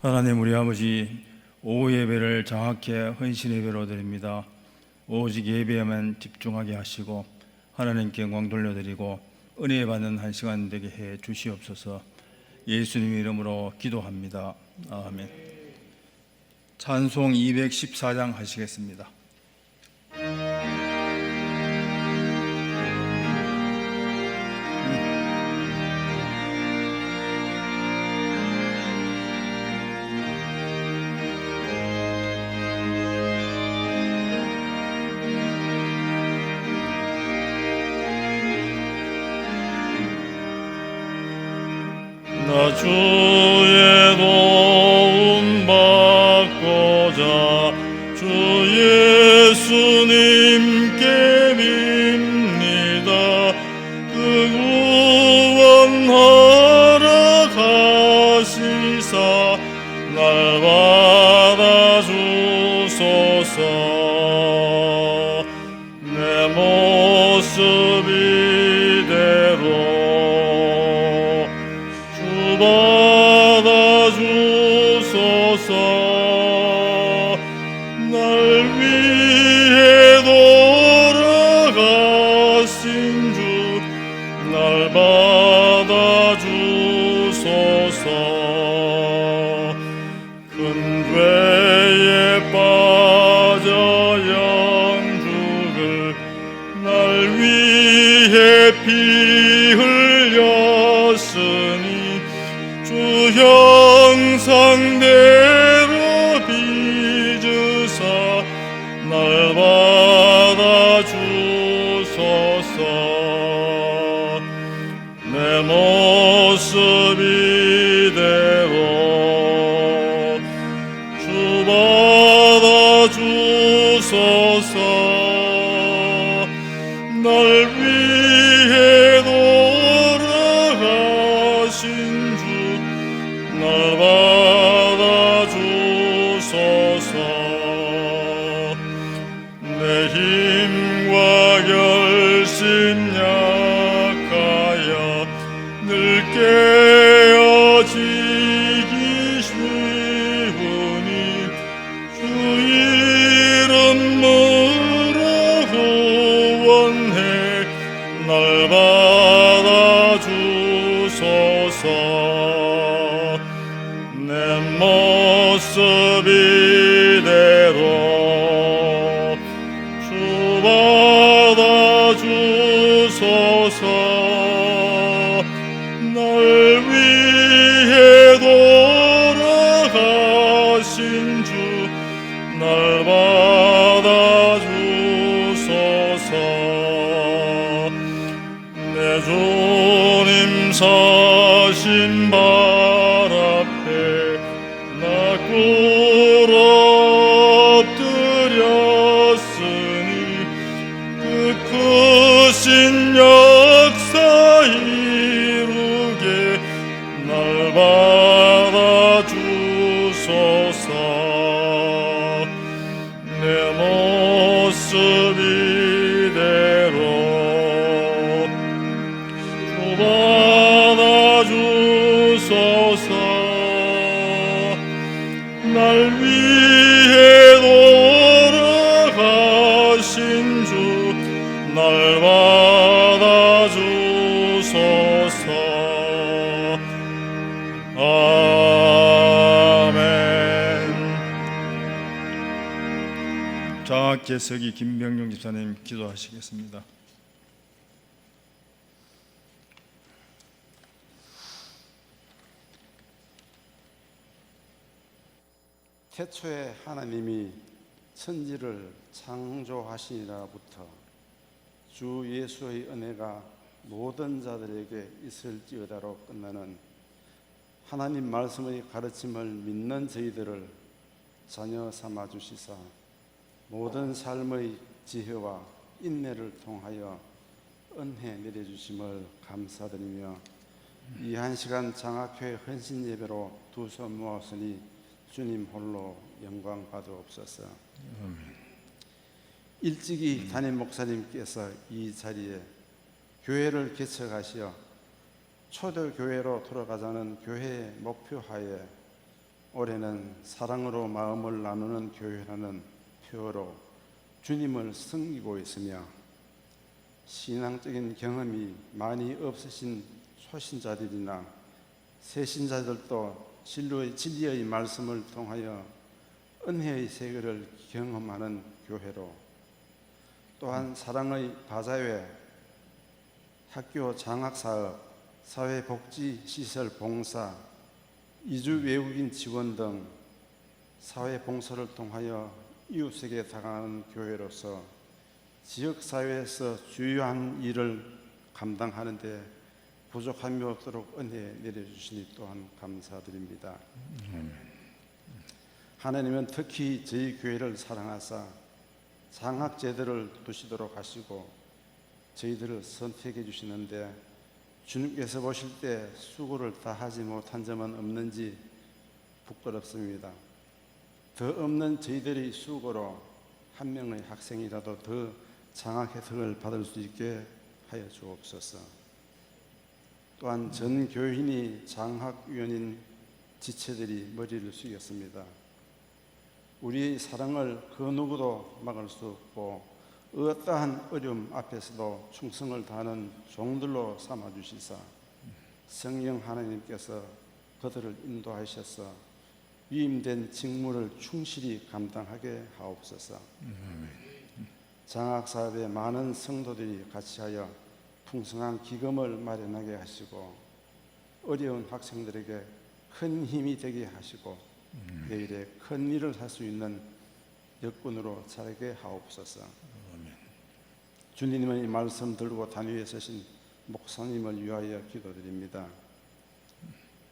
하나님 우리 아버지, 오후 예배를 정확히 헌신 예배로 드립니다. 오직 예배에만 집중하게 하시고 하나님께 영광 돌려드리고 은혜 받는 한 시간 되게 해 주시옵소서. 예수님 이름으로 기도합니다. 아멘. 찬송 214장 하시겠습니다. 나 주의 도움 받고자 주 예수님께 빕니다. 그 구원하러 가시사 날 받아주소서. 내 모습 이대로 받아주소서. 날 위해 돌아가신 주 날 받아주소서. 큰 죄에 빠져 영죽을 날 위해 피 흘렸으니 주 형상대로 빚으사 날 받아주소서. 내 모습 이대로 주 받아주소서. 날 위해 돌아가신 날 받아주소서. 내 힘과 결심 약하여 늘 깨어지기 쉬우니 주 이름으로 구원해 날 받아주소서. 내 모습 이대로 주 받아주소서. 날 위해 돌아가신 주 날 받아주소서. 내 주님 사신 발 앞에 나 꿇어 엎드렸으니 그 크신 역사 이루게 날 받아주소서. 내 모습 이대로 주 받아주소서. 날 위해 돌아가신 주 날 받아주소서. 아멘. 장학개석이 김병용 집사님 기도하시겠습니다. 태초에 하나님이 천지를 창조하시니라부터 주 예수의 은혜가 모든 자들에게 있을지어다로 끝나는 하나님 말씀의 가르침을 믿는 저희들을 자녀 삼아 주시사 모든 삶의 지혜와 인내를 통하여 은혜 내려주심을 감사드리며 이 한 시간 장학회 헌신 예배로 두 손 모았으니 주님 홀로 영광 받으옵소서. 일찍이 담임 목사님께서 이 자리에 교회를 개척하시어 초대교회로 돌아가자는 교회의 목표하에 올해는 사랑으로 마음을 나누는 교회라는 표어로 주님을 섬기고 있으며 신앙적인 경험이 많이 없으신 초신자들이나 새신자들도 진리의 말씀을 통하여 은혜의 세계를 경험하는 교회로, 또한 사랑의 바자회, 학교 장학사업, 사회복지시설 봉사, 이주 외국인 지원 등 사회봉사를 통하여 이웃에게 다가가는 교회로서 지역사회에서 주요한 일을 감당하는 데 부족함이 없도록 은혜 내려주시니 또한 감사드립니다. 하나님은 특히 저희 교회를 사랑하사 장학제도를 두시도록 하시고 저희들을 선택해 주시는데, 주님께서 보실 때 수고를 다하지 못한 점은 없는지 부끄럽습니다. 더 없는 저희들의 수고로 한 명의 학생이라도 더 장학 혜택을 받을 수 있게 하여 주옵소서. 또한 전 교인이 장학위원인 지체들이 머리를 숙였습니다. 우리의 사랑을 그 누구도 막을 수 없고 어떠한 어려움 앞에서도 충성을 다하는 종들로 삼아주시사 성령 하나님께서 그들을 인도하셔서 위임된 직무를 충실히 감당하게 하옵소서. 장학사업에 많은 성도들이 같이하여 풍성한 기금을 마련하게 하시고 어려운 학생들에게 큰 힘이 되게 하시고 내일에 큰 일을 할 수 있는 여건으로 자라게 하옵소서. 주님의 말씀 들고 단위에 서신 목사님을 위하여 기도드립니다.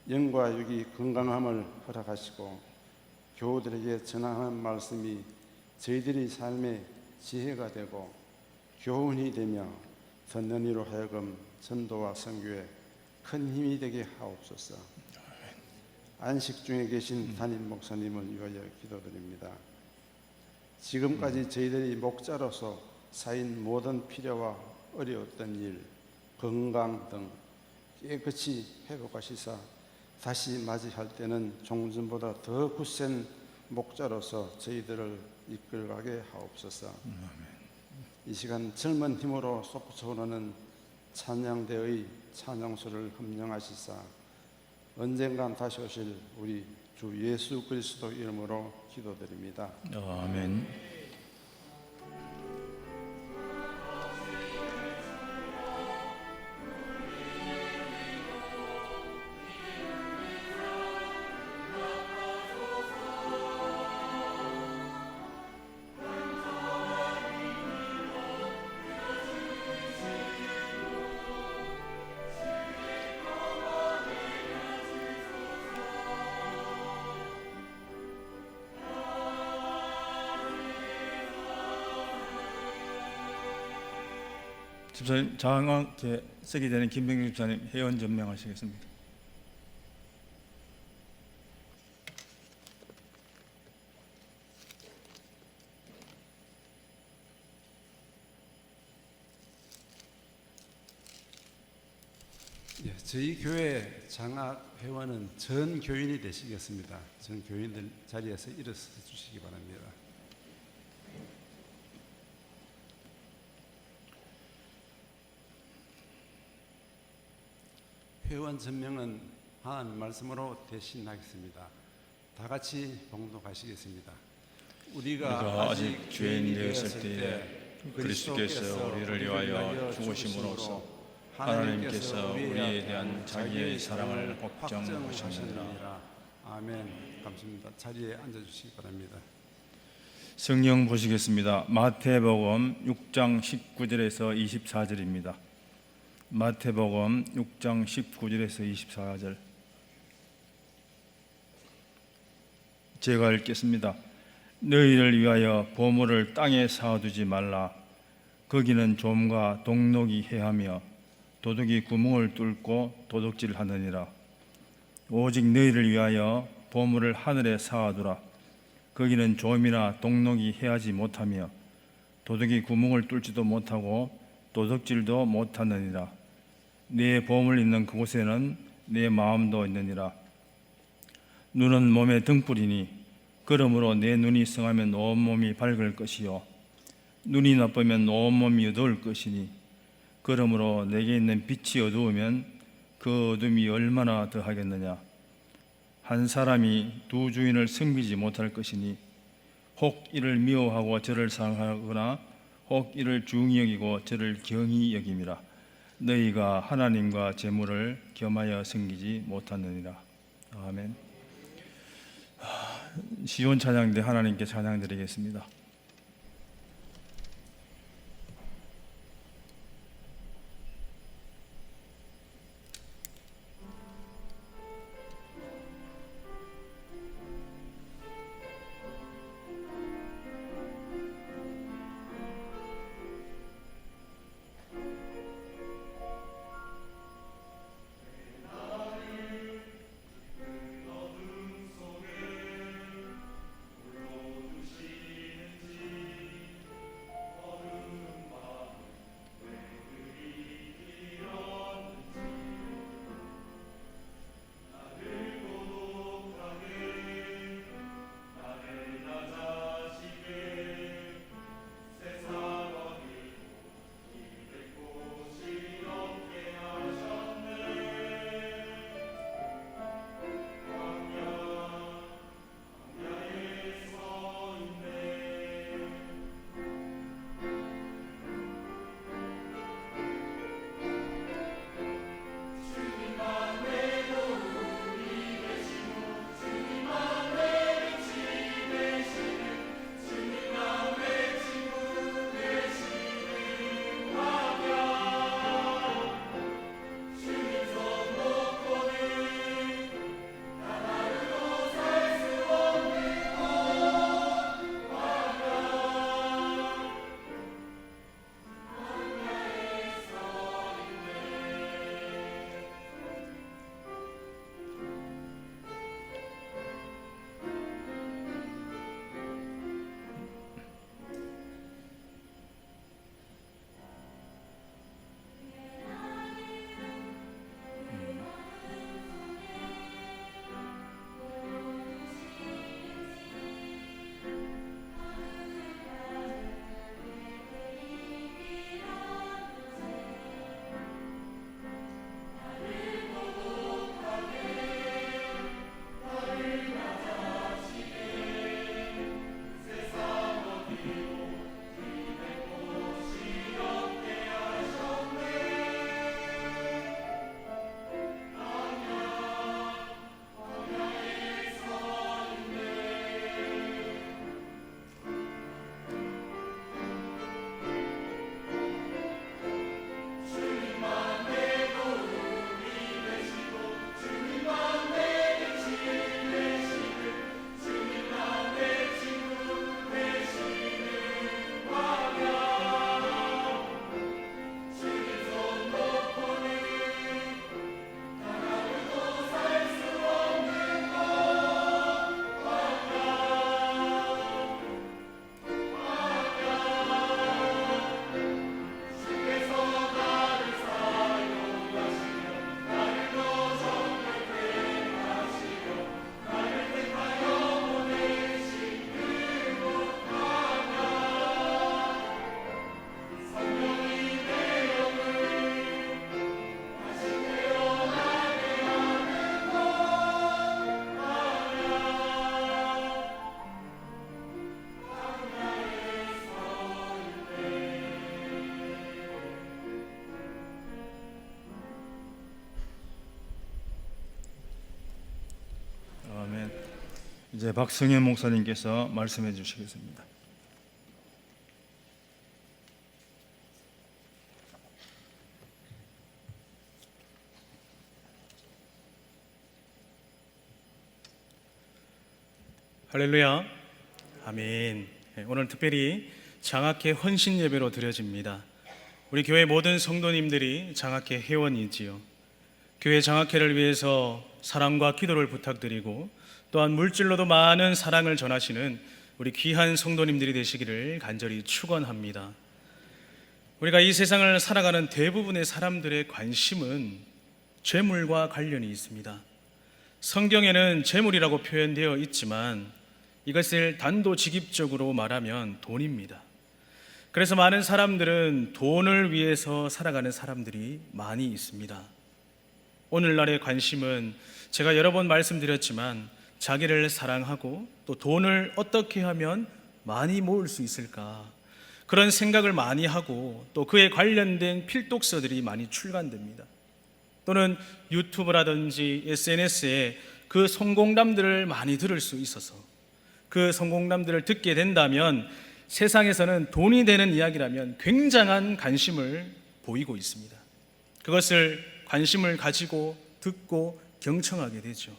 영과 육이 건강함을 허락하시고 교우들에게 전하는 말씀이 저희들의 삶의 지혜가 되고 교훈이 되며 듣는 이로 하여금 전도와 선교에 큰 힘이 되게 하옵소서. 안식 중에 계신 담임 목사님을 위하여 기도드립니다. 지금까지 저희들이 목자로서 쌓인 모든 필요와 어려웠던 일, 건강 등 깨끗이 회복하시사 다시 맞이할 때는 종전보다 더 굳센 목자로서 저희들을 이끌어가게 하옵소서. 이 시간 젊은 힘으로 솟구쳐 오르는 찬양대의 찬양소를 흠령하시사 언젠간 다시 오실 우리 주 예수 그리스도 이름으로 기도드립니다. 아멘. 집사님, 장학에 쓰게 되는 김병규 집사님 회원 전명하시겠습니다. 예, 저희 교회 장학 회원은 전 교인이 되시겠습니다. 전 교인들 자리에서 일어서 주시기 바랍니다. 회원 전명은 하나님 말씀으로 대신하겠습니다. 다 같이 봉독하시겠습니다. 우리가 아직 죄인 되었을 때에 그리스도께서 우리를 위하여 죽으심으로써 하나님께서 우리에 대한 자기의 사랑을 확정하셨느니라. 아멘. 감사합니다. 자리에 앉아주시기 바랍니다. 성경 보시겠습니다. 마태복음 6장 19절에서 24절입니다. 마태복음 6장 19절에서 24절 제가 읽겠습니다. 너희를 위하여 보물을 땅에 쌓아두지 말라. 거기는 좀과 동록이 해하며 도둑이 구멍을 뚫고 도둑질하느니라. 오직 너희를 위하여 보물을 하늘에 쌓아두라. 거기는 좀이나 동록이 해하지 못하며 도둑이 구멍을 뚫지도 못하고 도둑질도 못하느니라. 내 보물 있는 그곳에는 내 마음도 있느니라. 눈은 몸의 등불이니 그러므로 내 눈이 성하면 온 몸이 밝을 것이요 눈이 나쁘면 온 몸이 어두울 것이니 그러므로 내게 있는 빛이 어두우면 그 어둠이 얼마나 더하겠느냐. 한 사람이 두 주인을 섬기지 못할 것이니 혹 이를 미워하고 저를 사랑하거나 혹 이를 중히 여기고 저를 경히 여김이라. 너희가 하나님과 재물을 겸하여 섬기지 못하느니라. 아멘. 시온 찬양대 하나님께 찬양드리겠습니다. 이제 박성현 목사님께서 말씀해 주시겠습니다. 할렐루야, 아멘. 오늘 특별히 장학회 헌신 예배로 드려집니다. 우리 교회 모든 성도님들이 장학회 회원이지요. 교회 장학회를 위해서 사랑과 기도를 부탁드리고 또한 물질로도 많은 사랑을 전하시는 우리 귀한 성도님들이 되시기를 간절히 축원합니다. 우리가 이 세상을 살아가는 대부분의 사람들의 관심은 재물과 관련이 있습니다. 성경에는 재물이라고 표현되어 있지만 이것을 단도직입적으로 말하면 돈입니다. 그래서 많은 사람들은 돈을 위해서 살아가는 사람들이 많이 있습니다. 오늘날의 관심은 제가 여러 번 말씀드렸지만 자기를 사랑하고 또 돈을 어떻게 하면 많이 모을 수 있을까, 그런 생각을 많이 하고 또 그에 관련된 필독서들이 많이 출간됩니다. 또는 유튜브라든지 SNS에 그 성공담들을 많이 들을 수 있어서 그 성공담들을 듣게 된다면 세상에서는 돈이 되는 이야기라면 굉장한 관심을 보이고 있습니다. 그것을 관심을 가지고 듣고 경청하게 되죠.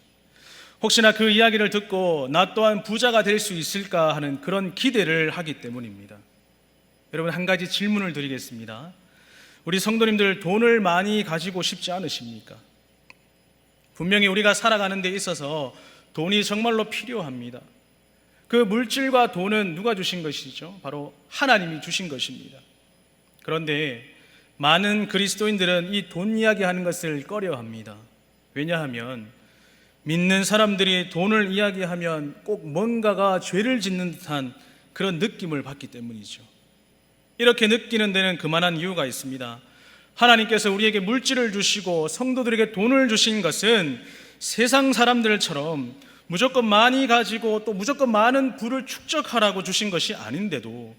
혹시나 그 이야기를 듣고 나 또한 부자가 될 수 있을까 하는 그런 기대를 하기 때문입니다. 여러분, 한 가지 질문을 드리겠습니다. 우리 성도님들 돈을 많이 가지고 싶지 않으십니까? 분명히 우리가 살아가는 데 있어서 돈이 정말로 필요합니다. 그 물질과 돈은 누가 주신 것이죠? 바로 하나님이 주신 것입니다. 그런데 많은 그리스도인들은 이 돈 이야기하는 것을 꺼려합니다. 왜냐하면 믿는 사람들이 돈을 이야기하면 꼭 뭔가가 죄를 짓는 듯한 그런 느낌을 받기 때문이죠. 이렇게 느끼는 데는 그만한 이유가 있습니다. 하나님께서 우리에게 물질을 주시고 성도들에게 돈을 주신 것은 세상 사람들처럼 무조건 많이 가지고 또 무조건 많은 부를 축적하라고 주신 것이 아닌데도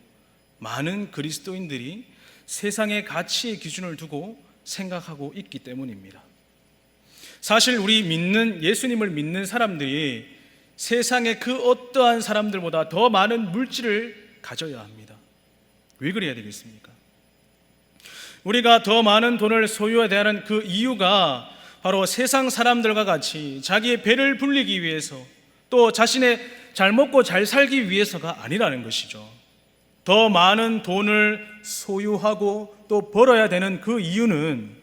많은 그리스도인들이 세상의 가치의 기준을 두고 생각하고 있기 때문입니다. 사실 우리 예수님을 믿는 사람들이 세상의 그 어떠한 사람들보다 더 많은 물질을 가져야 합니다. 왜 그래야 되겠습니까? 우리가 더 많은 돈을 소유해야 하는 그 이유가 바로 세상 사람들과 같이 자기의 배를 불리기 위해서 또 자신의 잘 먹고 잘 살기 위해서가 아니라는 것이죠. 더 많은 돈을 소유하고 또 벌어야 되는 그 이유는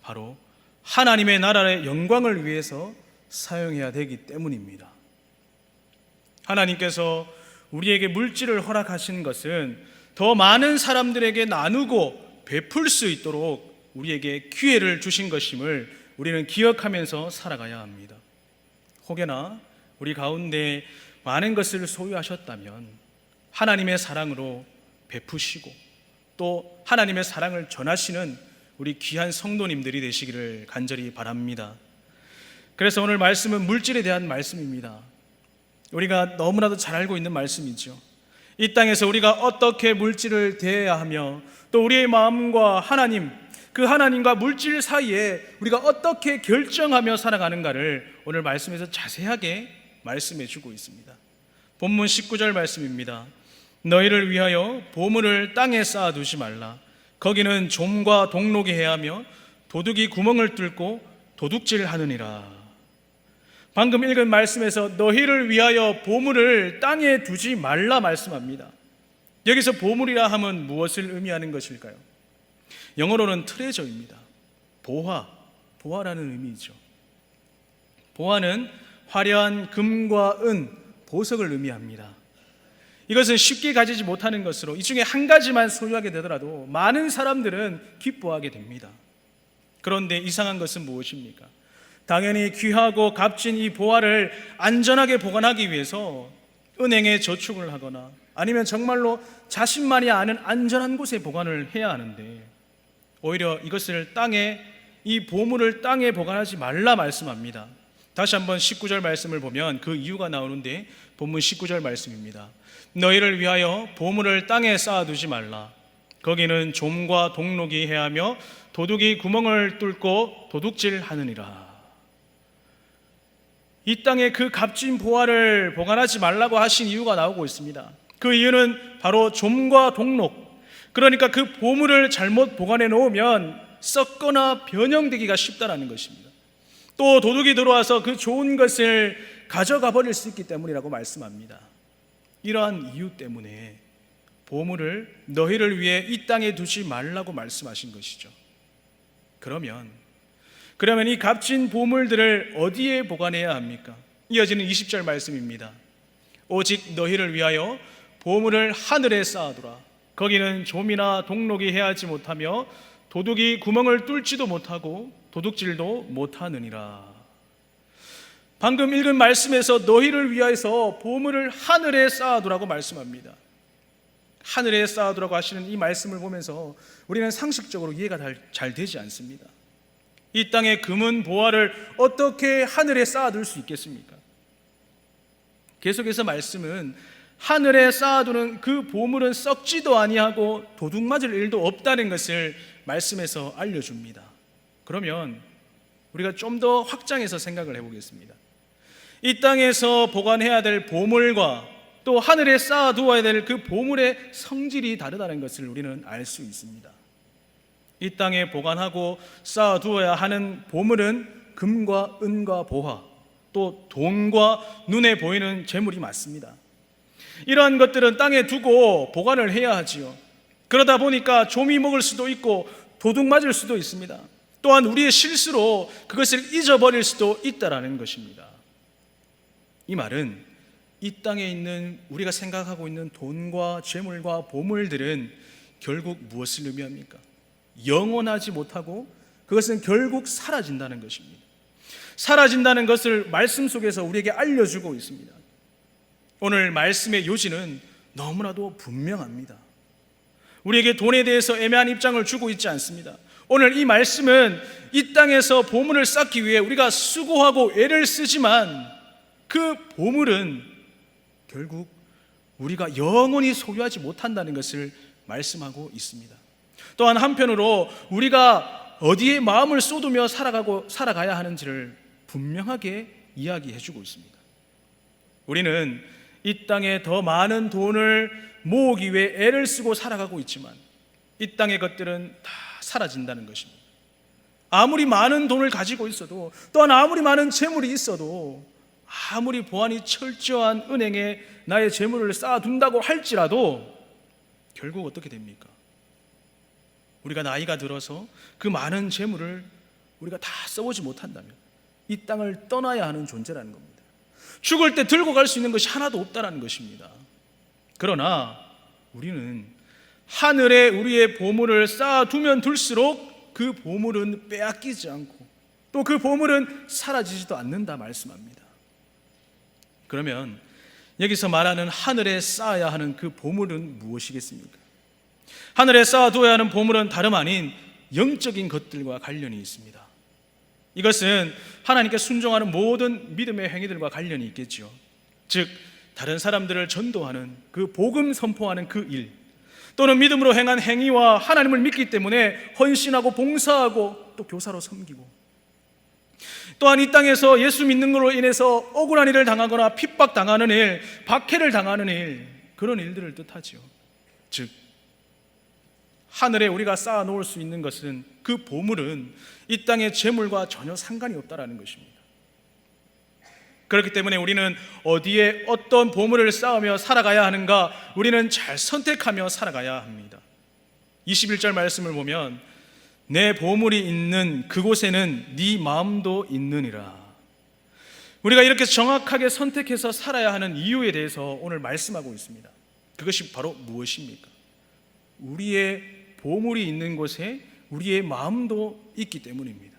바로 하나님의 나라의 영광을 위해서 사용해야 되기 때문입니다. 하나님께서 우리에게 물질을 허락하신 것은 더 많은 사람들에게 나누고 베풀 수 있도록 우리에게 기회를 주신 것임을 우리는 기억하면서 살아가야 합니다. 혹여나 우리 가운데 많은 것을 소유하셨다면 하나님의 사랑으로 베푸시고 또 하나님의 사랑을 전하시는 우리 귀한 성도님들이 되시기를 간절히 바랍니다. 그래서 오늘 말씀은 물질에 대한 말씀입니다. 우리가 너무나도 잘 알고 있는 말씀이죠. 이 땅에서 우리가 어떻게 물질을 대해야 하며 또 우리의 마음과 하나님, 그 하나님과 물질 사이에 우리가 어떻게 결정하며 살아가는가를 오늘 말씀에서 자세하게 말씀해 주고 있습니다. 본문 19절 말씀입니다. 너희를 위하여 보물을 땅에 쌓아두지 말라. 거기는 좀과 동록이 해하며 도둑이 구멍을 뚫고 도둑질하느니라. 방금 읽은 말씀에서 너희를 위하여 보물을 땅에 두지 말라 말씀합니다. 여기서 보물이라 하면 무엇을 의미하는 것일까요? 영어로는 트레저입니다. 보화라는 의미죠. 보화는 화려한 금과 은, 보석을 의미합니다. 이것은 쉽게 가지지 못하는 것으로 이 중에 한 가지만 소유하게 되더라도 많은 사람들은 기뻐하게 됩니다. 그런데 이상한 것은 무엇입니까? 당연히 귀하고 값진 이 보화를 안전하게 보관하기 위해서 은행에 저축을 하거나 아니면 정말로 자신만이 아는 안전한 곳에 보관을 해야 하는데 오히려 이것을 이 보물을 땅에 보관하지 말라 말씀합니다. 다시 한번 19절 말씀을 보면 그 이유가 나오는데 본문 19절 말씀입니다. 너희를 위하여 보물을 땅에 쌓아두지 말라. 거기는 좀과 동록이 해하며 도둑이 구멍을 뚫고 도둑질하느니라. 이 땅에 그 값진 보화를 보관하지 말라고 하신 이유가 나오고 있습니다. 그 이유는 바로 좀과 동록, 그러니까 그 보물을 잘못 보관해 놓으면 썩거나 변형되기가 쉽다는 것입니다. 또 도둑이 들어와서 그 좋은 것을 가져가 버릴 수 있기 때문이라고 말씀합니다. 이러한 이유 때문에 보물을 너희를 위해 이 땅에 두지 말라고 말씀하신 것이죠. 그러면 이 값진 보물들을 어디에 보관해야 합니까? 이어지는 20절 말씀입니다. 오직 너희를 위하여 보물을 하늘에 쌓아두라. 거기는 좀이나 동록이 해하지 못하며 도둑이 구멍을 뚫지도 못하고 도둑질도 못하느니라. 방금 읽은 말씀에서 너희를 위하여서 보물을 하늘에 쌓아두라고 말씀합니다. 하늘에 쌓아두라고 하시는 이 말씀을 보면서 우리는 상식적으로 이해가 잘 되지 않습니다. 이 땅의 금은 보화를 어떻게 하늘에 쌓아둘 수 있겠습니까? 계속해서 말씀은 하늘에 쌓아두는 그 보물은 썩지도 아니하고 도둑 맞을 일도 없다는 것을 말씀에서 알려줍니다. 그러면 우리가 좀 더 확장해서 생각을 해보겠습니다. 이 땅에서 보관해야 될 보물과 또 하늘에 쌓아두어야 될 그 보물의 성질이 다르다는 것을 우리는 알 수 있습니다. 이 땅에 보관하고 쌓아두어야 하는 보물은 금과 은과 보화, 또 돈과 눈에 보이는 재물이 맞습니다. 이러한 것들은 땅에 두고 보관을 해야 하지요. 그러다 보니까 좀이 먹을 수도 있고 도둑 맞을 수도 있습니다. 또한 우리의 실수로 그것을 잊어버릴 수도 있다라는 것입니다. 이 말은 이 땅에 있는 우리가 생각하고 있는 돈과 재물과 보물들은 결국 무엇을 의미합니까? 영원하지 못하고 그것은 결국 사라진다는 것입니다. 사라진다는 것을 말씀 속에서 우리에게 알려주고 있습니다. 오늘 말씀의 요지는 너무나도 분명합니다. 우리에게 돈에 대해서 애매한 입장을 주고 있지 않습니다. 오늘 이 말씀은 이 땅에서 보물을 쌓기 위해 우리가 수고하고 애를 쓰지만 그 보물은 결국 우리가 영원히 소유하지 못한다는 것을 말씀하고 있습니다. 또한 한편으로 우리가 어디에 마음을 쏟으며 살아가야 하는지를 분명하게 이야기해 주고 있습니다. 우리는 이 땅에 더 많은 돈을 모으기 위해 애를 쓰고 살아가고 있지만 이 땅의 것들은 다 사라진다는 것입니다. 아무리 많은 돈을 가지고 있어도, 또한 아무리 많은 재물이 있어도, 아무리 보안이 철저한 은행에 나의 재물을 쌓아둔다고 할지라도 결국 어떻게 됩니까? 우리가 나이가 들어서 그 많은 재물을 우리가 다 써보지 못한다면 이 땅을 떠나야 하는 존재라는 겁니다. 죽을 때 들고 갈 수 있는 것이 하나도 없다는 것입니다. 그러나 우리는 하늘에 우리의 보물을 쌓아두면 둘수록 그 보물은 빼앗기지 않고 또 그 보물은 사라지지도 않는다 말씀합니다. 그러면 여기서 말하는 하늘에 쌓아야 하는 그 보물은 무엇이겠습니까? 하늘에 쌓아두어야 하는 보물은 다름 아닌 영적인 것들과 관련이 있습니다. 이것은 하나님께 순종하는 모든 믿음의 행위들과 관련이 있겠죠. 즉 다른 사람들을 전도하는 그 복음 선포하는 그 일, 또는 믿음으로 행한 행위와 하나님을 믿기 때문에 헌신하고 봉사하고 또 교사로 섬기고, 또한 이 땅에서 예수 믿는 것으로 인해서 억울한 일을 당하거나 핍박당하는 일, 박해를 당하는 일, 그런 일들을 뜻하죠. 즉 하늘에 우리가 쌓아놓을 수 있는 것은, 그 보물은 이 땅의 재물과 전혀 상관이 없다는 것입니다. 그렇기 때문에 우리는 어디에 어떤 보물을 쌓으며 살아가야 하는가, 우리는 잘 선택하며 살아가야 합니다. 21절 말씀을 보면 내 보물이 있는 그곳에는 네 마음도 있느니라. 우리가 이렇게 정확하게 선택해서 살아야 하는 이유에 대해서 오늘 말씀하고 있습니다. 그것이 바로 무엇입니까? 우리의 보물이 있는 곳에 우리의 마음도 있기 때문입니다.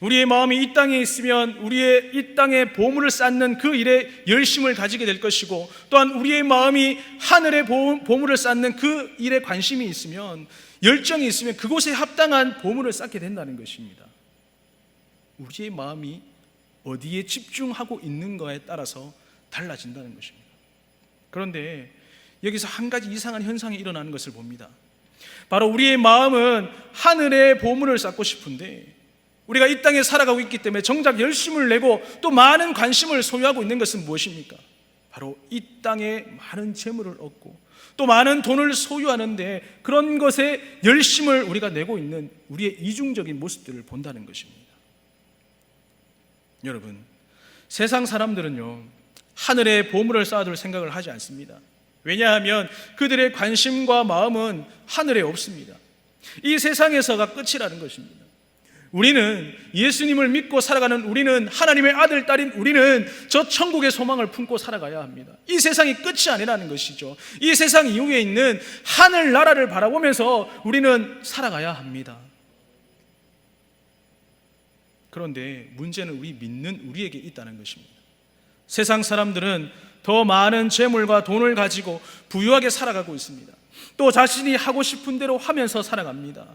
우리의 마음이 이 땅에 있으면 우리의 이 땅에 보물을 쌓는 그 일에 열심을 가지게 될 것이고, 또한 우리의 마음이 하늘의 보물을 쌓는 그 일에 관심이 있으면, 열정이 있으면 그곳에 합당한 보물을 쌓게 된다는 것입니다. 우리의 마음이 어디에 집중하고 있는가에 따라서 달라진다는 것입니다. 그런데 여기서 한 가지 이상한 현상이 일어나는 것을 봅니다. 바로 우리의 마음은 하늘의 보물을 쌓고 싶은데, 우리가 이 땅에 살아가고 있기 때문에 정작 열심을 내고 또 많은 관심을 소유하고 있는 것은 무엇입니까? 바로 이 땅에 많은 재물을 얻고 또 많은 돈을 소유하는데, 그런 것에 열심을 우리가 내고 있는 우리의 이중적인 모습들을 본다는 것입니다. 여러분, 세상 사람들은요 하늘에 보물을 쌓아둘 생각을 하지 않습니다. 왜냐하면 그들의 관심과 마음은 하늘에 없습니다. 이 세상에서가 끝이라는 것입니다. 우리는 예수님을 믿고 살아가는, 우리는 하나님의 아들, 딸인 우리는 저 천국의 소망을 품고 살아가야 합니다. 이 세상이 끝이 아니라는 것이죠. 이 세상 이후에 있는 하늘나라를 바라보면서 우리는 살아가야 합니다. 그런데 문제는 우리 믿는 우리에게 있다는 것입니다. 세상 사람들은 더 많은 재물과 돈을 가지고 부유하게 살아가고 있습니다. 또 자신이 하고 싶은 대로 하면서 살아갑니다.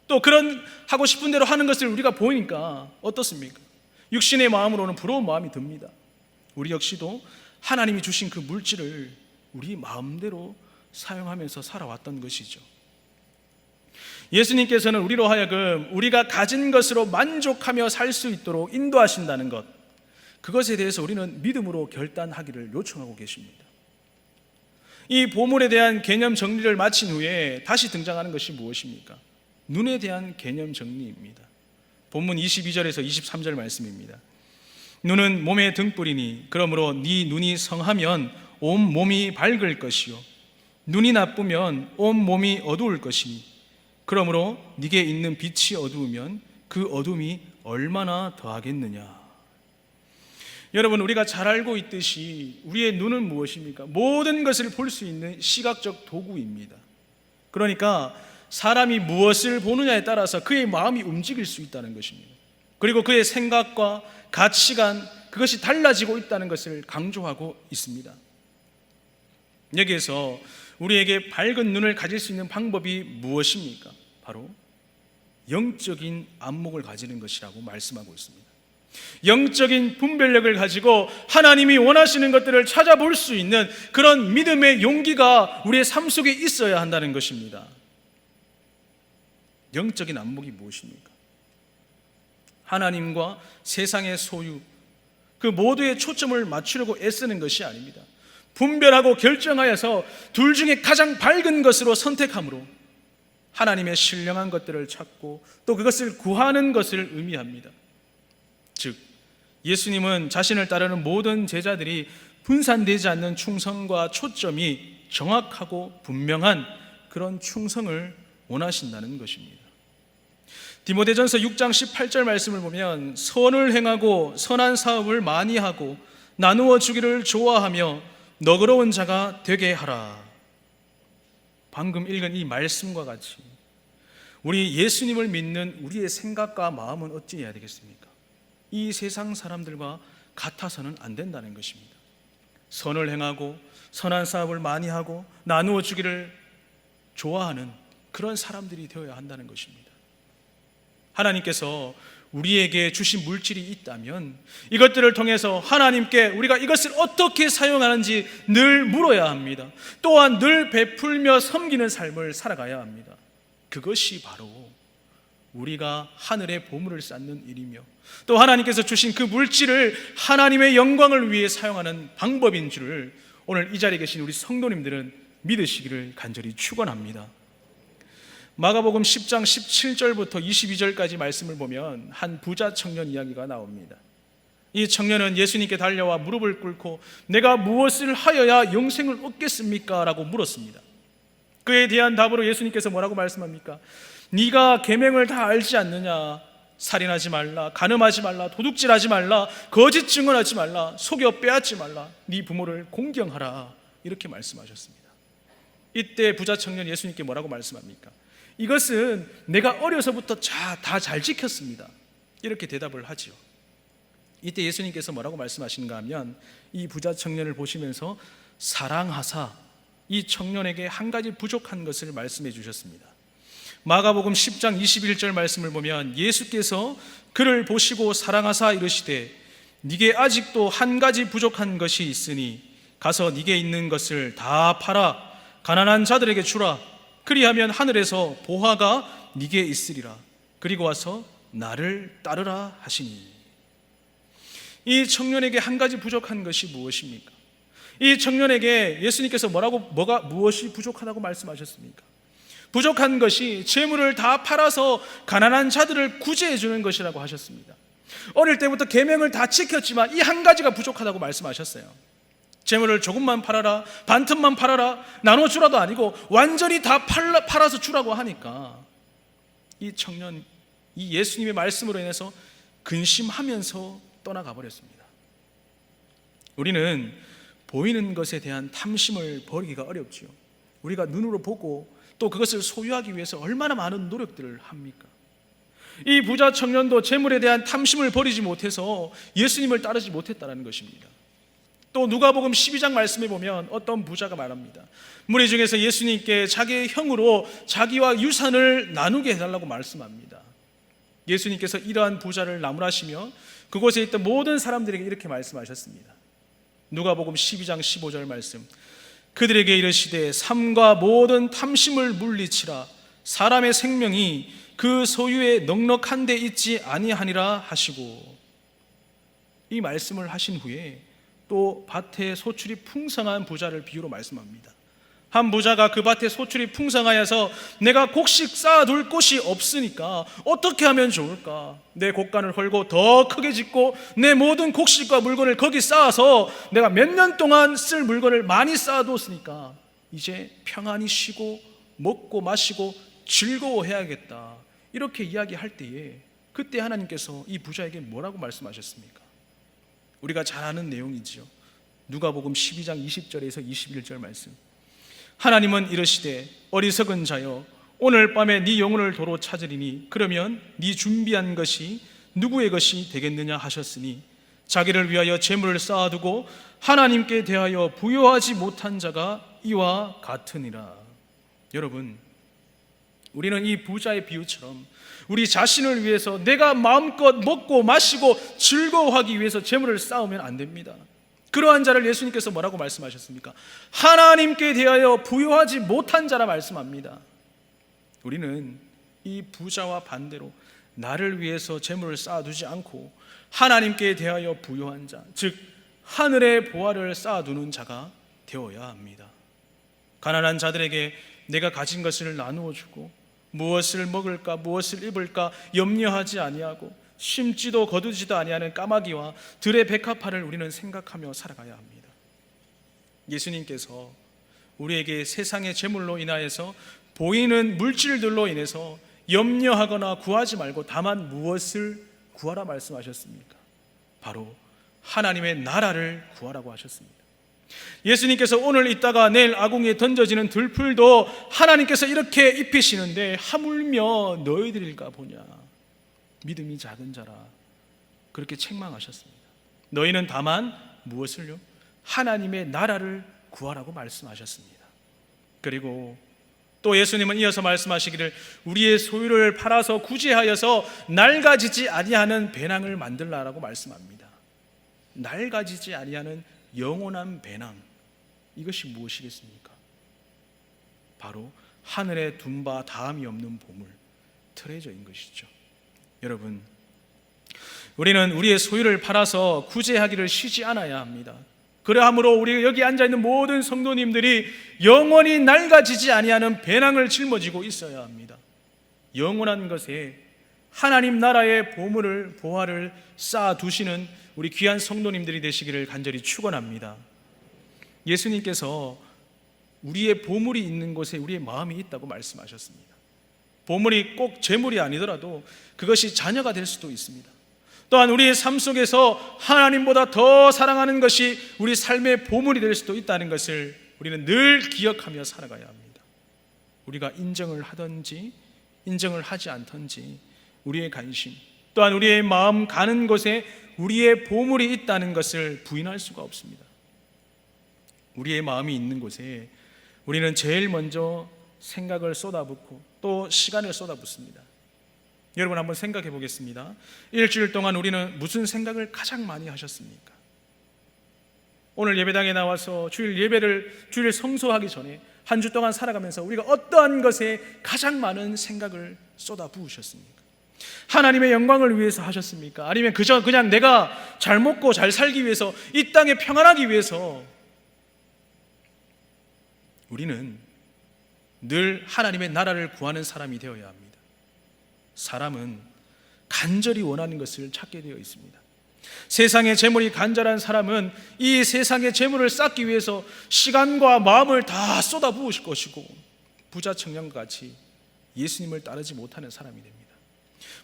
또 그런 하고 싶은 대로 하는 것을 우리가 보니까 어떻습니까? 육신의 마음으로는 부러운 마음이 듭니다. 우리 역시도 하나님이 주신 그 물질을 우리 마음대로 사용하면서 살아왔던 것이죠. 예수님께서는 우리로 하여금 우리가 가진 것으로 만족하며 살 수 있도록 인도하신다는 것, 그것에 대해서 우리는 믿음으로 결단하기를 요청하고 계십니다. 이 보물에 대한 개념 정리를 마친 후에 다시 등장하는 것이 무엇입니까? 눈에 대한 개념 정리입니다. 본문 22절에서 23절 말씀입니다. 눈은 몸의 등불이니 그러므로 네 눈이 성하면 온 몸이 밝을 것이요 눈이 나쁘면 온 몸이 어두울 것이니 그러므로 네게 있는 빛이 어두우면 그 어둠이 얼마나 더하겠느냐. 여러분, 우리가 잘 알고 있듯이 우리의 눈은 무엇입니까? 모든 것을 볼 수 있는 시각적 도구입니다. 그러니까 사람이 무엇을 보느냐에 따라서 그의 마음이 움직일 수 있다는 것입니다. 그리고 그의 생각과 가치관, 그것이 달라지고 있다는 것을 강조하고 있습니다. 여기에서 우리에게 밝은 눈을 가질 수 있는 방법이 무엇입니까? 바로 영적인 안목을 가지는 것이라고 말씀하고 있습니다. 영적인 분별력을 가지고 하나님이 원하시는 것들을 찾아볼 수 있는 그런 믿음의 용기가 우리의 삶 속에 있어야 한다는 것입니다. 영적인 안목이 무엇입니까? 하나님과 세상의 소유, 그 모두의 초점을 맞추려고 애쓰는 것이 아닙니다. 분별하고 결정하여서 둘 중에 가장 밝은 것으로 선택함으로 하나님의 신령한 것들을 찾고 또 그것을 구하는 것을 의미합니다. 즉, 예수님은 자신을 따르는 모든 제자들이 분산되지 않는 충성과 초점이 정확하고 분명한 그런 충성을 원하신다는 것입니다. 디모데전서 6장 18절 말씀을 보면 선을 행하고 선한 사업을 많이 하고 나누어 주기를 좋아하며 너그러운 자가 되게 하라. 방금 읽은 이 말씀과 같이 우리 예수님을 믿는 우리의 생각과 마음은 어찌해야 되겠습니까? 이 세상 사람들과 같아서는 안 된다는 것입니다. 선을 행하고 선한 사업을 많이 하고 나누어 주기를 좋아하는 그런 사람들이 되어야 한다는 것입니다. 하나님께서 우리에게 주신 물질이 있다면 이것들을 통해서 하나님께 우리가 이것을 어떻게 사용하는지 늘 물어야 합니다. 또한 늘 베풀며 섬기는 삶을 살아가야 합니다. 그것이 바로 우리가 하늘의 보물을 쌓는 일이며 또 하나님께서 주신 그 물질을 하나님의 영광을 위해 사용하는 방법인 줄을 오늘 이 자리에 계신 우리 성도님들은 믿으시기를 간절히 축원합니다. 마가복음 10장 17절부터 22절까지 말씀을 보면 한 부자 청년 이야기가 나옵니다. 이 청년은 예수님께 달려와 무릎을 꿇고 내가 무엇을 하여야 영생을 얻겠습니까? 라고 물었습니다. 그에 대한 답으로 예수님께서 뭐라고 말씀합니까? 네가 계명을 다 알지 않느냐? 살인하지 말라, 간음하지 말라, 도둑질하지 말라, 거짓 증언하지 말라, 속여 빼앗지 말라, 네 부모를 공경하라, 이렇게 말씀하셨습니다. 이때 부자 청년 예수님께 뭐라고 말씀합니까? 이것은 내가 어려서부터 다 잘 지켰습니다, 이렇게 대답을 하지요. 이때 예수님께서 뭐라고 말씀하시는가 하면 이 부자 청년을 보시면서 사랑하사 이 청년에게 한 가지 부족한 것을 말씀해 주셨습니다. 마가복음 10장 21절 말씀을 보면 예수께서 그를 보시고 사랑하사 이르시되 네게 아직도 한 가지 부족한 것이 있으니 가서 네게 있는 것을 다 팔아 가난한 자들에게 주라. 그리하면 하늘에서 보화가 네게 있으리라. 그리고 와서 나를 따르라 하시니. 이 청년에게 한 가지 부족한 것이 무엇입니까? 이 청년에게 예수님께서 무엇이 부족하다고 말씀하셨습니까? 부족한 것이 재물을 다 팔아서 가난한 자들을 구제해 주는 것이라고 하셨습니다. 어릴 때부터 계명을 다 지켰지만 이 한 가지가 부족하다고 말씀하셨어요. 재물을 조금만 팔아라, 반틈만 팔아라, 나눠주라도 아니고 완전히 다 팔아서 주라고 하니까 이 청년, 이 예수님의 말씀으로 인해서 근심하면서 떠나가 버렸습니다. 우리는 보이는 것에 대한 탐심을 버리기가 어렵지요. 우리가 눈으로 보고 또 그것을 소유하기 위해서 얼마나 많은 노력들을 합니까? 이 부자 청년도 재물에 대한 탐심을 버리지 못해서 예수님을 따르지 못했다는 것입니다. 또 누가복음 12장 말씀에 보면 어떤 부자가 말합니다. 무리 중에서 예수님께 자기의 형으로 자기와 유산을 나누게 해달라고 말씀합니다. 예수님께서 이러한 부자를 나무라시며 그곳에 있던 모든 사람들에게 이렇게 말씀하셨습니다. 누가복음 12장 15절 말씀, 그들에게 이르시되 삶과 모든 탐심을 물리치라. 사람의 생명이 그 소유에 넉넉한 데 있지 아니하니라 하시고, 이 말씀을 하신 후에 또 밭에 소출이 풍성한 부자를 비유로 말씀합니다. 한 부자가 그 밭에 소출이 풍성하여서 내가 곡식 쌓아둘 곳이 없으니까 어떻게 하면 좋을까? 내 곡간을 헐고 더 크게 짓고 내 모든 곡식과 물건을 거기 쌓아서 내가 몇 년 동안 쓸 물건을 많이 쌓아뒀으니까 이제 평안히 쉬고 먹고 마시고 즐거워해야겠다. 이렇게 이야기할 때에 그때 하나님께서 이 부자에게 뭐라고 말씀하셨습니까? 우리가 잘 아는 내용이지요. 누가복음 12장 20절에서 21절 말씀. 하나님은 이르시되 어리석은 자여 오늘 밤에 네 영혼을 도로 찾으리니 그러면 네 준비한 것이 누구의 것이 되겠느냐 하셨으니 자기를 위하여 재물을 쌓아두고 하나님께 대하여 부요하지 못한 자가 이와 같으니라. 여러분, 우리는 이 부자의 비유처럼 우리 자신을 위해서 내가 마음껏 먹고 마시고 즐거워하기 위해서 재물을 쌓으면 안 됩니다. 그러한 자를 예수님께서 뭐라고 말씀하셨습니까? 하나님께 대하여 부요하지 못한 자라 말씀합니다. 우리는 이 부자와 반대로 나를 위해서 재물을 쌓아두지 않고 하나님께 대하여 부요한 자, 즉 하늘의 보화를 쌓아두는 자가 되어야 합니다. 가난한 자들에게 내가 가진 것을 나누어 주고 무엇을 먹을까 무엇을 입을까 염려하지 아니하고 심지도 거두지도 아니하는 까마귀와 들의 백합화를 우리는 생각하며 살아가야 합니다. 예수님께서 우리에게 세상의 재물로 인하여서 보이는 물질들로 인해서 염려하거나 구하지 말고 다만 무엇을 구하라 말씀하셨습니까? 바로 하나님의 나라를 구하라고 하셨습니다. 예수님께서 오늘 있다가 내일 아궁이에 던져지는 들풀도 하나님께서 이렇게 입히시는데 하물며 너희들일까 보냐. 믿음이 작은 자라, 그렇게 책망하셨습니다. 너희는 다만 무엇을요? 하나님의 나라를 구하라고 말씀하셨습니다. 그리고 또 예수님은 이어서 말씀하시기를 우리의 소유를 팔아서 구제하여서 낡아지지 아니하는 배낭을 만들라라고 말씀합니다. 낡아지지 아니하는 영원한 배낭, 이것이 무엇이겠습니까? 바로 하늘에 둔 바 다함이 없는 보물, 트레저인 것이죠. 여러분, 우리는 우리의 소유를 팔아서 구제하기를 쉬지 않아야 합니다. 그러함으로 우리 여기 앉아있는 모든 성도님들이 영원히 낡아지지 아니하는 배낭을 짊어지고 있어야 합니다. 영원한 것에 하나님 나라의 보물을 보화를 쌓아두시는 우리 귀한 성도님들이 되시기를 간절히 축원합니다. 예수님께서 우리의 보물이 있는 곳에 우리의 마음이 있다고 말씀하셨습니다. 보물이 꼭 재물이 아니더라도 그것이 자녀가 될 수도 있습니다. 또한 우리의 삶 속에서 하나님보다 더 사랑하는 것이 우리 삶의 보물이 될 수도 있다는 것을 우리는 늘 기억하며 살아가야 합니다. 우리가 인정을 하든지 인정을 하지 않든지 우리의 관심, 또한 우리의 마음 가는 곳에 우리의 보물이 있다는 것을 부인할 수가 없습니다. 우리의 마음이 있는 곳에 우리는 제일 먼저 생각을 쏟아붓고 또 시간을 쏟아붓습니다. 여러분 한번 생각해 보겠습니다. 일주일 동안 우리는 무슨 생각을 가장 많이 하셨습니까? 오늘 예배당에 나와서 주일 성소하기 전에 한 주 동안 살아가면서 우리가 어떠한 것에 가장 많은 생각을 쏟아부으셨습니까? 하나님의 영광을 위해서 하셨습니까? 아니면 그냥 내가 잘 먹고 잘 살기 위해서, 이 땅에 평안하기 위해서? 우리는 늘 하나님의 나라를 구하는 사람이 되어야 합니다. 사람은 간절히 원하는 것을 찾게 되어 있습니다. 세상의 재물이 간절한 사람은 이 세상의 재물을 쌓기 위해서 시간과 마음을 다 쏟아부으실 것이고, 부자 청년과 같이 예수님을 따르지 못하는 사람이 됩니다.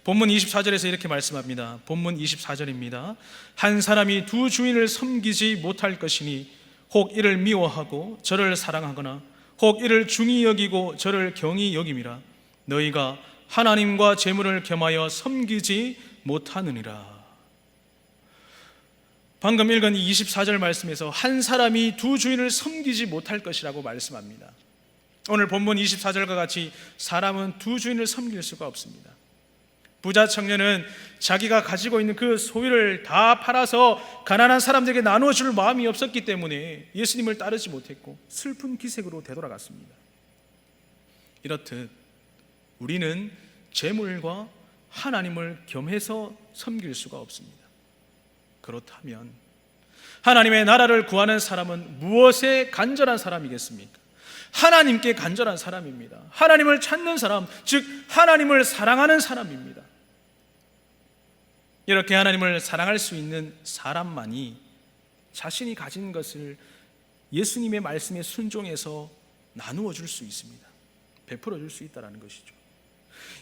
본문 24절에서 이렇게 말씀합니다. 본문 24절입니다. 한 사람이 두 주인을 섬기지 못할 것이니 혹 이를 미워하고 저를 사랑하거나 혹 이를 중히 여기고 저를 경히 여김이라. 너희가 하나님과 재물을 겸하여 섬기지 못하느니라. 방금 읽은 이 24절 말씀에서 한 사람이 두 주인을 섬기지 못할 것이라고 말씀합니다. 오늘 본문 24절과 같이 사람은 두 주인을 섬길 수가 없습니다. 부자 청년은 자기가 가지고 있는 그 소유를 다 팔아서 가난한 사람들에게 나누어줄 마음이 없었기 때문에 예수님을 따르지 못했고 슬픈 기색으로 되돌아갔습니다. 이렇듯 우리는 재물과 하나님을 겸해서 섬길 수가 없습니다. 그렇다면 하나님의 나라를 구하는 사람은 무엇에 간절한 사람이겠습니까? 하나님께 간절한 사람입니다. 하나님을 찾는 사람, 즉 하나님을 사랑하는 사람입니다. 이렇게 하나님을 사랑할 수 있는 사람만이 자신이 가진 것을 예수님의 말씀에 순종해서 나누어 줄 수 있습니다. 베풀어 줄 수 있다는 것이죠.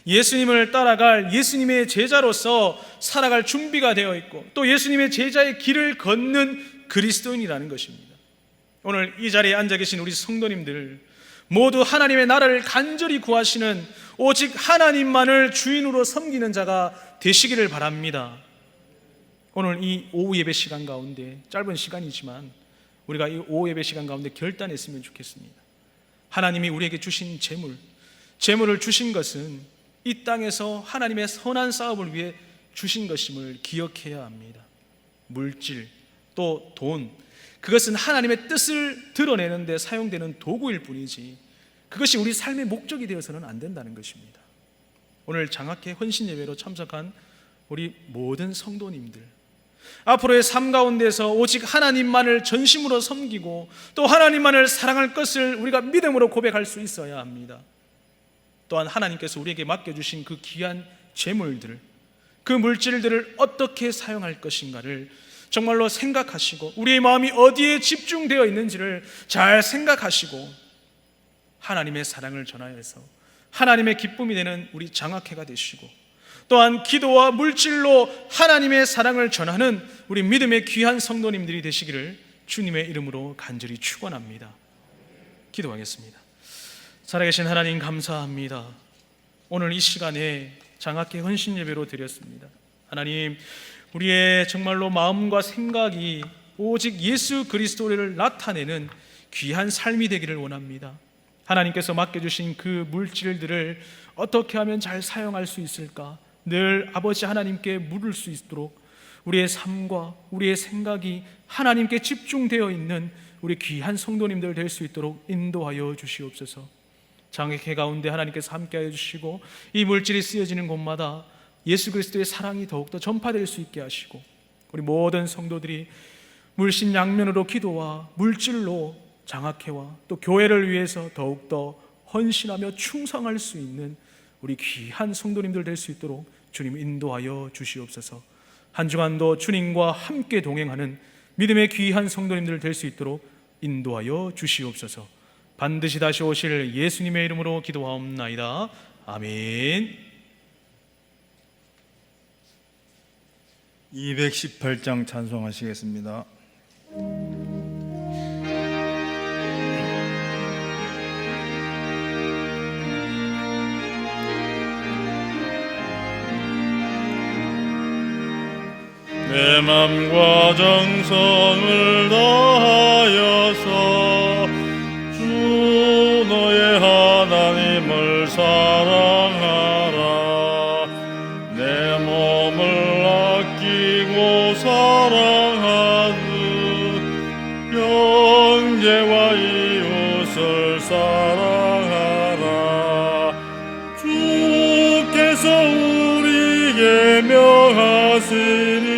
예수님을 따라갈 예수님의 제자로서 살아갈 준비가 되어 있고 또 예수님의 제자의 길을 걷는 그리스도인이라는 것입니다. 오늘 이 자리에 앉아 계신 우리 성도님들 모두 하나님의 나라를 간절히 구하시는 오직 하나님만을 주인으로 섬기는 자가 되시기를 바랍니다. 오늘 이 오후 예배 시간 가운데 짧은 시간이지만 우리가 이 오후 예배 시간 가운데 결단했으면 좋겠습니다. 하나님이 우리에게 주신 재물을 주신 것은 이 땅에서 하나님의 선한 싸움을 위해 주신 것임을 기억해야 합니다. 물질, 또 돈, 그것은 하나님의 뜻을 드러내는 데 사용되는 도구일 뿐이지 그것이 우리 삶의 목적이 되어서는 안 된다는 것입니다. 오늘 장학회 헌신 예배로 참석한 우리 모든 성도님들, 앞으로의 삶 가운데서 오직 하나님만을 전심으로 섬기고 또 하나님만을 사랑할 것을 우리가 믿음으로 고백할 수 있어야 합니다. 또한 하나님께서 우리에게 맡겨주신 그 귀한 재물들, 그 물질들을 어떻게 사용할 것인가를 정말로 생각하시고 우리의 마음이 어디에 집중되어 있는지를 잘 생각하시고 하나님의 사랑을 전하여서 하나님의 기쁨이 되는 우리 장학회가 되시고 또한 기도와 물질로 하나님의 사랑을 전하는 우리 믿음의 귀한 성도님들이 되시기를 주님의 이름으로 간절히 축원합니다. 기도하겠습니다. 살아계신 하나님 감사합니다. 오늘 이 시간에 장학회 헌신 예배로 드렸습니다. 하나님, 우리의 정말로 마음과 생각이 오직 예수 그리스도를 나타내는 귀한 삶이 되기를 원합니다. 하나님께서 맡겨주신 그 물질들을 어떻게 하면 잘 사용할 수 있을까? 늘 아버지 하나님께 물을 수 있도록 우리의 삶과 우리의 생각이 하나님께 집중되어 있는 우리 귀한 성도님들 될 수 있도록 인도하여 주시옵소서. 장학회 가운데 하나님께서 함께하여 주시고 이 물질이 쓰여지는 곳마다 예수 그리스도의 사랑이 더욱더 전파될 수 있게 하시고 우리 모든 성도들이 물신양면으로 기도와 물질로 장학회와 또 교회를 위해서 더욱더 헌신하며 충성할 수 있는 우리 귀한 성도님들 될 수 있도록 주님 인도하여 주시옵소서. 한 주간도 주님과 함께 동행하는 믿음의 귀한 성도님들 될 수 있도록 인도하여 주시옵소서. 반드시 다시 오실 예수님의 이름으로 기도하옵나이다. 아멘. 218장 찬송하시겠습니다. 내 맘과 정성을 다하여서 주 너의 하나님을 사랑하라. 내 몸을 아끼고 사랑하듯 형제와 이웃을 사랑하라. 주께서 우리에게 명하시니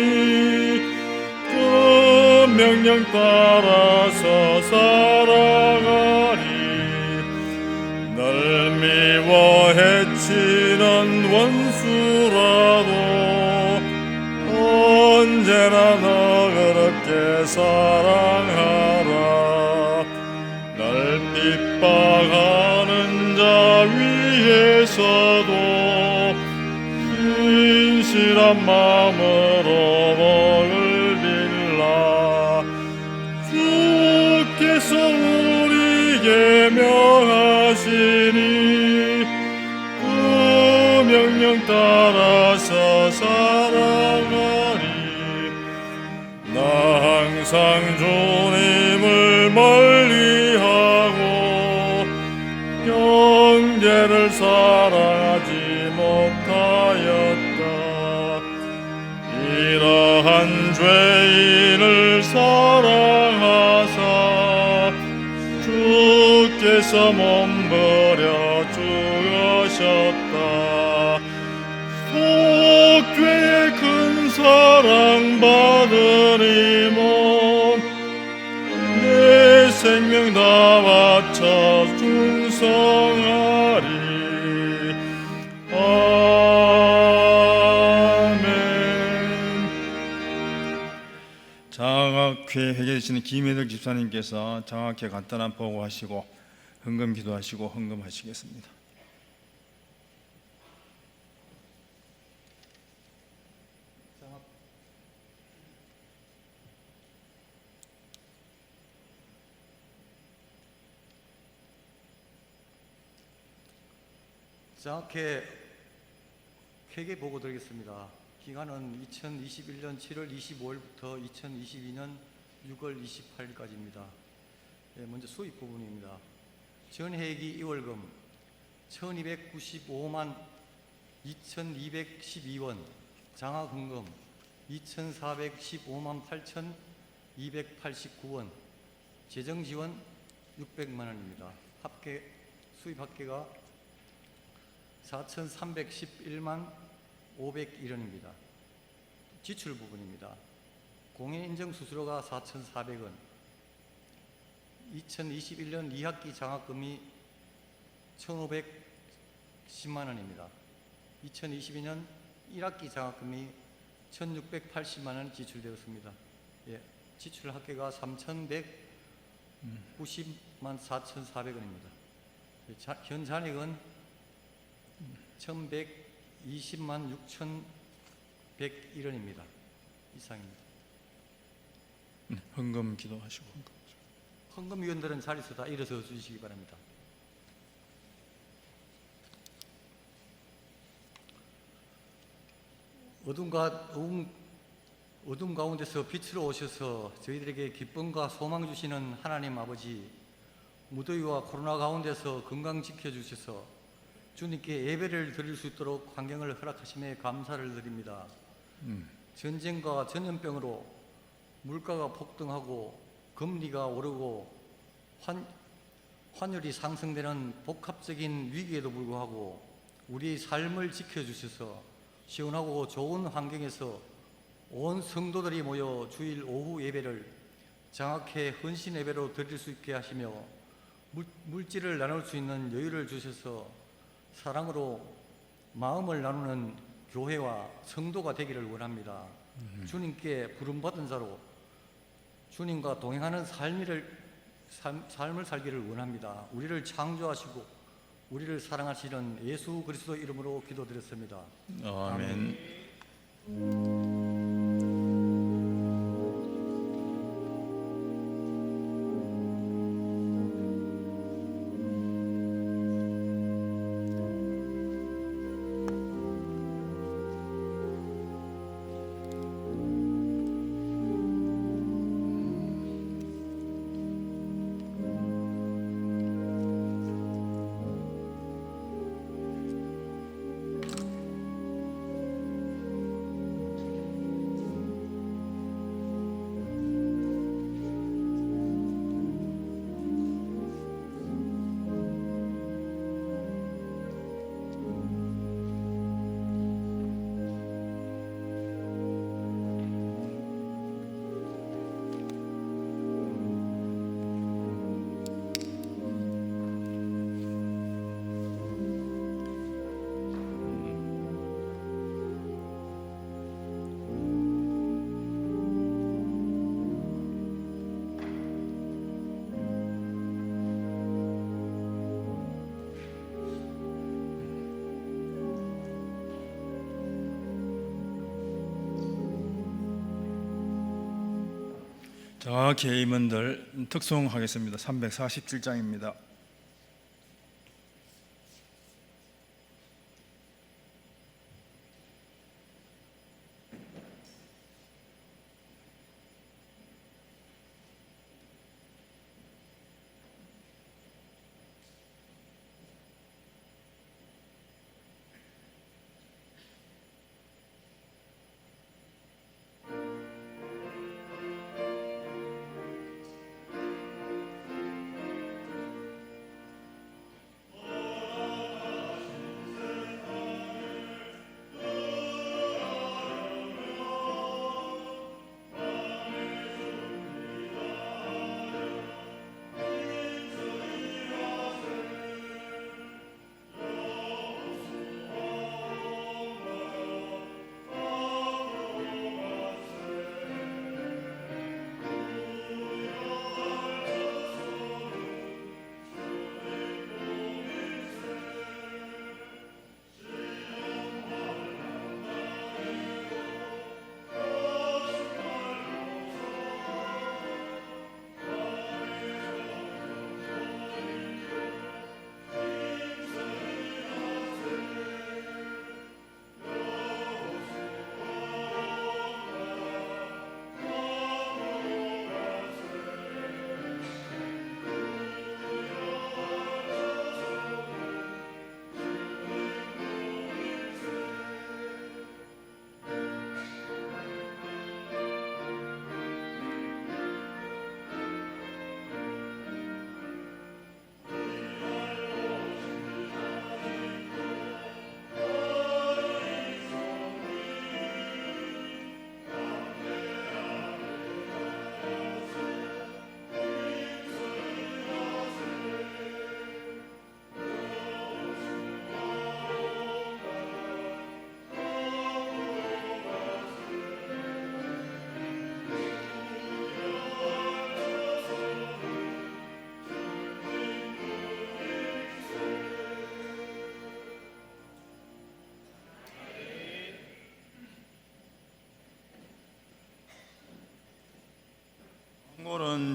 명령 따라서 살아가리. 널 미워 해치는 원수라도 언제나 너 그렇게 사랑하라. 날 핍박하는 자 위에서도 신실한 마음으로 먹을 주께서 우리에게 명하시니 그 생명 따라서 살아가리. 나 항상 주님을 멀리하고 형제를 사랑하지 못하였다. 이러한 죄인을 사랑하사 주께서 몸버려 죽으셨다. 속죄의 큰 사랑 받으리 몸 내 생명 다 바쳐 충성하리. 장학회 회계되시는 김혜덕 집사님께서 장학회 간단한 보고하시고 헌금 기도하시고 헌금하시겠습니다. 장학회 회계 보고 드리겠습니다. 기간은 2021년 7월 25일부터 2022년 6월 28일까지입니다. 먼저 수입 부분입니다. 전회기 2월금 1295만 2212원, 장학헌금 2415만 8289원, 재정지원 600만 원입니다. 수입 합계가 4311만 501원입니다. 지출 부분입니다. 공인인증수수료가 4,400원, 2021년 2학기 장학금이 1,510만 원입니다. 2022년 1학기 장학금이 1,680만 원 지출되었습니다. 지출 합계가 3,190만 4,400원입니다. 현 잔액은 1,120만 6,101원입니다. 이상입니다. 헌금 기도하시고 헌금위원들은 자리에서 다 일어서 주시기 바랍니다. 어둠 가운데서 빛으로 오셔서 저희들에게 기쁨과 소망 주시는 하나님 아버지, 무더위와 코로나 가운데서 건강 지켜주셔서 주님께 예배를 드릴 수 있도록 환경을 허락하심에 감사를 드립니다. 전쟁과 전염병으로 물가가 폭등하고 금리가 오르고 환율이 상승되는 복합적인 위기에도 불구하고 우리의 삶을 지켜주셔서 시원하고 좋은 환경에서 온 성도들이 모여 주일 오후 예배를 장학회 헌신 예배로 드릴 수 있게 하시며 물질을 나눌 수 있는 여유를 주셔서 사랑으로 마음을 나누는 교회와 성도가 되기를 원합니다. 주님께 부름받은 자로 주님과 동행하는 삶을 살기를 원합니다. 우리를 창조하시고 우리를 사랑하시는 예수 그리스도 이름으로 기도드렸습니다. 아멘. 장학회 임원들 특송하겠습니다. 347장입니다.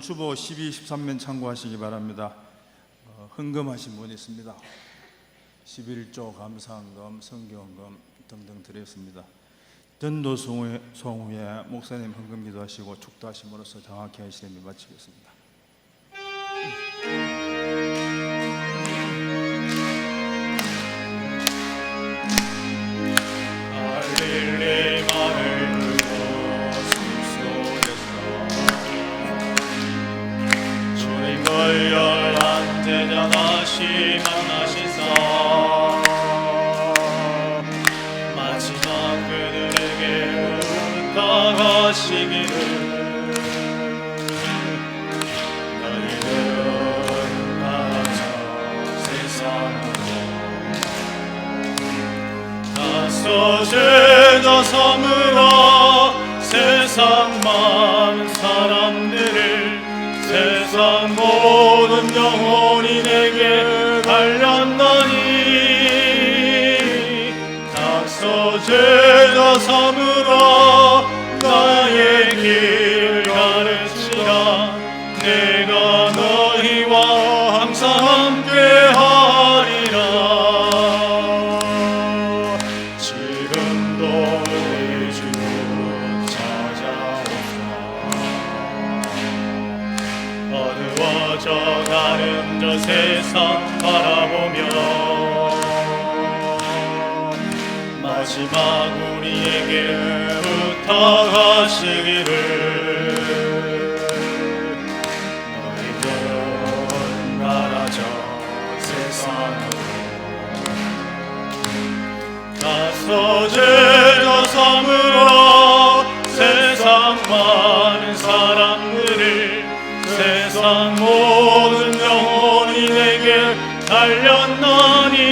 주보 12, 13면 참고하시기 바랍니다. 헌금하신 분이 있습니다. 11조 감사헌금, 성교헌금 등등 드렸습니다. 전도 성후에 목사님 헌금 기도하시고 축도하심으로써 정확히 하시림을 마치겠습니다. 열한 제자 다시 만나시사 마지막 그들에게 부탁하시기를 너희들은 나가서 세상으로 가서 제자 삼으라 세상 많은 사람들을 세상 모든 영혼이 내게 달렸나니 가서 제자 삼으라 나의 길을 가르치라 내가 너희와 항상 함께하리라 지금도 우리 주 어두워져가는 저 세상 바라보며 마지막 우리에게 부탁하시기를 너희들은 가라 저 세상으로 가서 제자 삼으라 세상 많은 사람들을 세상 모든 영혼이 내게 달렸나니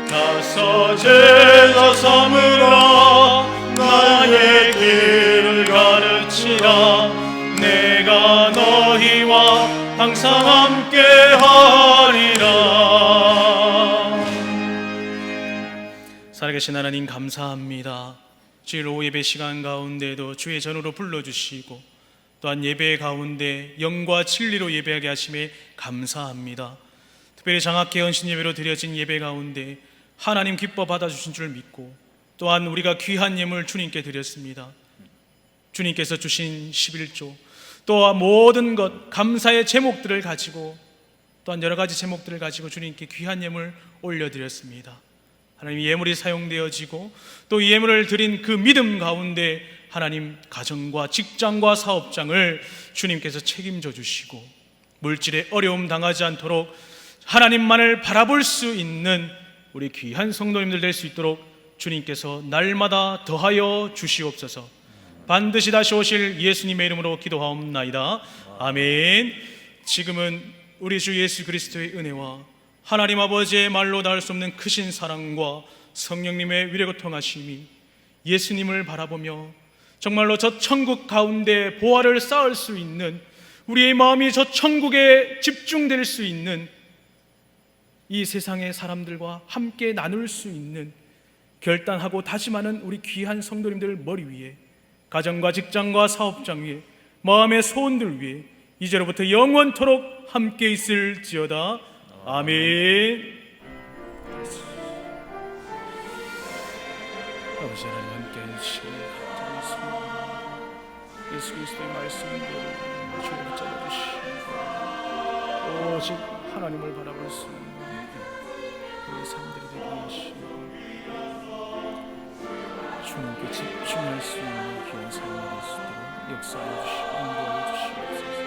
가서 제자 삼으라 나의 길을 가르치라 내가 너희와 항상 함께하리라. 살아계신 하나님 감사합니다. 주일 오후 예배 시간 가운데도 주의 전으로 불러주시고 또한 예배 가운데 영과 진리로 예배하게 하심에 감사합니다. 특별히 장학회 헌신 예배로 드려진 예배 가운데 하나님 기뻐 받아주신 줄 믿고 또한 우리가 귀한 예물 주님께 드렸습니다. 주님께서 주신 11조 또한 모든 것 감사의 제목들을 가지고 또한 여러 가지 제목들을 가지고 주님께 귀한 예물 올려드렸습니다. 하나님 예물이 사용되어지고 또 이 예물을 드린 그 믿음 가운데 하나님 가정과 직장과 사업장을 주님께서 책임져 주시고 물질에 어려움 당하지 않도록 하나님만을 바라볼 수 있는 우리 귀한 성도님들 될 수 있도록 주님께서 날마다 더하여 주시옵소서. 반드시 다시 오실 예수님의 이름으로 기도하옵나이다. 아멘. 지금은 우리 주 예수 그리스도의 은혜와 하나님 아버지의 말로 닿을 수 없는 크신 사랑과 성령님의 위로고통하심이 예수님을 바라보며 정말로 저 천국 가운데 보화를 쌓을 수 있는 우리의 마음이 저 천국에 집중될 수 있는 이 세상의 사람들과 함께 나눌 수 있는 결단하고 다짐하는 우리 귀한 성도님들 머리 위에 가정과 직장과 사업장 위에 마음의 소원들 위에 이제로부터 영원토록 함께 있을지어다. 아멘. 아버지 하나님 함께 해주시기 감사합니다. 예수 그리스도의 말씀대로 주를 붙잡아주시고 오직 하나님을 바라볼 수 있는 우리의 삶들이 되게 하시고 주님께 집중할 수 있는 귀한 삶이 될 수 있도록 역사해 주시고 인도해 주시옵소서.